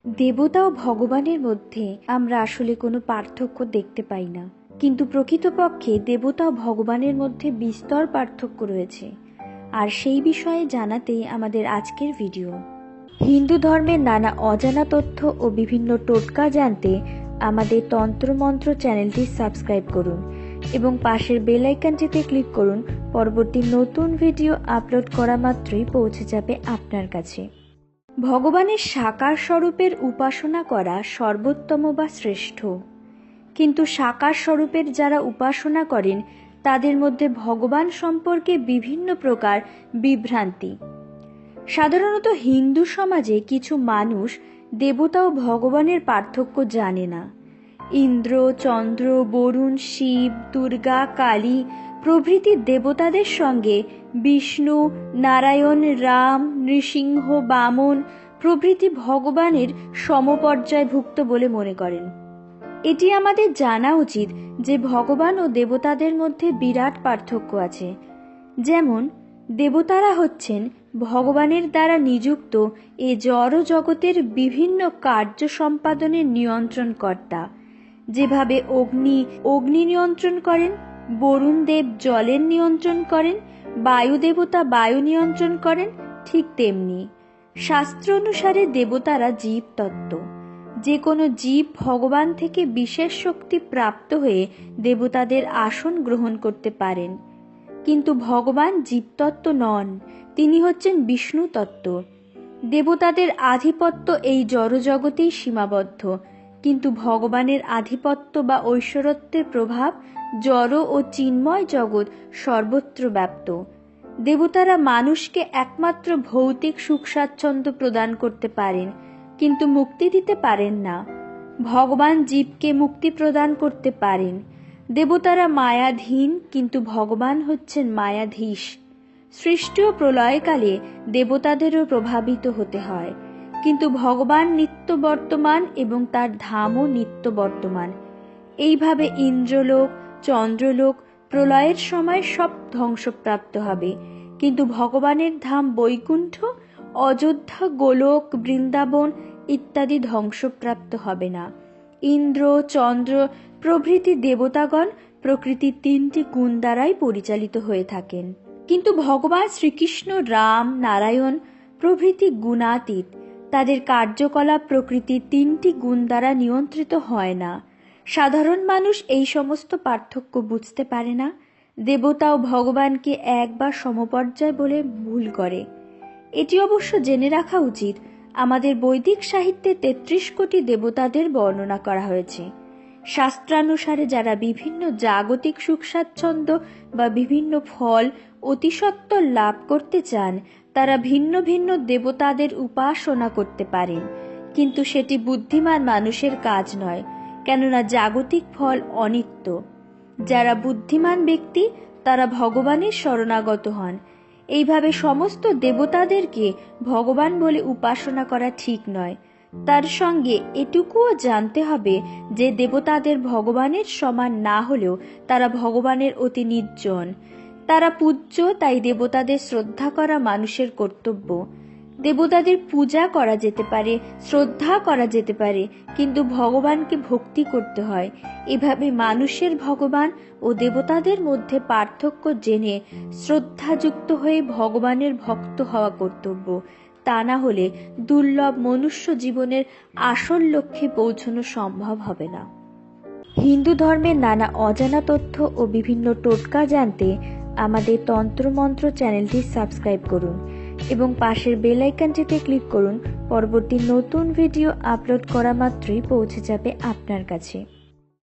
দেবতা ও ভগবানের মধ্যে আমরা আসলে কোনো পার্থক্য দেখতে পাই না, কিন্তু প্রকৃতপক্ষে দেবতা ও ভগবানের মধ্যে বিস্তর পার্থক্য রয়েছে। আর সেই বিষয়ে জানাতেই আমাদের আজকের ভিডিও। হিন্দু ধর্মের নানা অজানা তথ্য ও বিভিন্ন টোটকা জানতে আমাদের তন্ত্রমন্ত্র চ্যানেলটি সাবস্ক্রাইব করুন এবং পাশের বেল আইকনটিতে ক্লিক করুন। পরবর্তী নতুন ভিডিও আপলোড করা মাত্রই পৌঁছে যাবে আপনার কাছে। ভগবানের সাকার স্বরূপের উপাসনা করা সর্বোত্তম বা শ্রেষ্ঠ, কিন্তু সাকার স্বরূপের যারা উপাসনা করেন তাদের মধ্যে ভগবান সম্পর্কে বিভিন্ন প্রকার বিভ্রান্তি। সাধারণত হিন্দু সমাজে কিছু মানুষ দেবতা ও ভগবানের পার্থক্য জানে না। ইন্দ্র, চন্দ্র, বরুণ, শিব, দুর্গা, কালী প্রভৃতি দেবতাদের সঙ্গে বিষ্ণু, নারায়ণ, রাম, নৃসিংহ, বামন প্রভৃতি ভগবানের সমপর্যায়ভুক্ত বলে মনে করেন। এটি আমাদের জানা উচিত যে ভগবান ও দেবতাদের মধ্যে বিরাট পার্থক্য আছে। যেমন দেবতারা হচ্ছেন ভগবানের দ্বারা নিযুক্ত এ জড় জগতের বিভিন্ন কার্য সম্পাদনের নিয়ন্ত্রণকর্তা। যেভাবে অগ্নি নিয়ন্ত্রণ করেন, বরুণ দেব জলের নিয়ন্ত্রণ করেন, বায়ু দেবতা বায়ু নিয়ন্ত্রণ করেন, ঠিক তেমনি শাস্ত্র অনুসারে দেবতারা জীব তত্ত্ব। যে কোনো জীব ভগবান থেকে বিশেষ শক্তি প্রাপ্ত হয়ে দেবতাদের আসন গ্রহণ করতে পারেন, কিন্তু ভগবান জীবতত্ত্ব নন, তিনি হচ্ছেন বিষ্ণু তত্ত্ব। দেবতাদের আধিপত্য এই জড়জগতেই সীমাবদ্ধ, কিন্তু ভগবানের আধিপত্য বা ঐশ্বরত্বের প্রভাব জড় ও চিন্ময় জগৎ সর্বত্র ব্যাপ্ত। দেবতারা মানুষকে একমাত্র ভৌতিক সুখ স্বাচ্ছন্দ্য প্রদান করতে পারেন, কিন্তু মুক্তি দিতে পারেন না। ভগবান জীবকে মুক্তি প্রদান করতে পারেন। দেবতারা মায়াধীন, কিন্তু ভগবান হচ্ছেন মায়াধীশ। সৃষ্টি ও প্রলয়কালে দেবতাদেরও প্রভাবিত হতে হয়, কিন্তু ভগবান নিত্য বর্তমান এবং তার ধামও নিত্য বর্তমান। এইভাবে ইন্দ্রলোক, চন্দ্রলোক প্রলয়ের সময় সব ধ্বংসপ্রাপ্ত হবে, কিন্তু ভগবানের ধাম বৈকুণ্ঠ, অযোধ্যা, গোলক, বৃন্দাবন ইত্যাদি ধ্বংসপ্রাপ্ত হবে না। ইন্দ্র, চন্দ্র প্রভৃতি দেবতাগণ প্রকৃতির তিনটি গুণ দ্বারাই পরিচালিত হয়ে থাকেন, কিন্তু ভগবান শ্রীকৃষ্ণ, রাম, নারায়ণ প্রভৃতি গুণাতীত। তাদের কার্যকলাপ প্রকৃতির তিনটি গুণ দ্বারা নিয়ন্ত্রিত হয় না। সাধারণ মানুষ এই সমস্ত পার্থক্য বুঝতে পারে না। দেবতা ও ভগবানকে এক বা সমপর্যায় বলে ভুল করে। এটি অবশ্য জেনে রাখা উচিত, আমাদের বৈদিক সাহিত্যে ৩৩ কোটি দেবতাদের বর্ণনা করা হয়েছে। শাস্ত্রানুসারে যারা বিভিন্ন জাগতিক সুখ স্বাচ্ছন্দ্য বা বিভিন্ন ফল অতিসত্বর লাভ করতে চান, তারা ভিন্ন ভিন্ন দেবতাদের উপাসনা করতে পারেন, কিন্তু সেটি বুদ্ধিমান মানুষের কাজ নয়, কেননা জাগতিক ফল অনিত্য। যারা বুদ্ধিমান ব্যক্তি তারা ভগবানের শরণাগত হন। এইভাবে সমস্ত দেবতাদেরকে ভগবান বলে উপাসনা করা ঠিক নয়। তার সঙ্গে এটুকুও জানতে হবে যে দেবতাদের ভগবানের সমান না হলেও তারা ভগবানের অতি নির্জন। তারা পূজ্য, তাই দেবতাদের শ্রদ্ধা করা মানুষের কর্তব্য। দেবতাদের পূজা করা যেতে পারে, শ্রদ্ধা করা যেতে পারে, কিন্তু ভগবানকে ভক্তি করতে হয়। এভাবে মানুষের ভগবান ও দেবতাদের মধ্যে পার্থক্য জেনে শ্রদ্ধাযুক্ত হয়ে ভগবানের ভক্ত হওয়া কর্তব্য। তা না হলে দুর্লভ মনুষ্য জীবনের আসল লক্ষ্যে পৌঁছানো সম্ভব হবে না। হিন্দু ধর্মের নানা অজানা তথ্য ও বিভিন্ন টোটকা জানতে আমাদের তন্ত্রমন্ত্র চ্যানেলটি সাবস্ক্রাইব করুন এবং পাশের বেল আইকনটিতে ক্লিক করুন। পরবর্তী নতুন ভিডিও আপলোড করা মাত্রই পৌঁছে যাবে আপনার কাছে।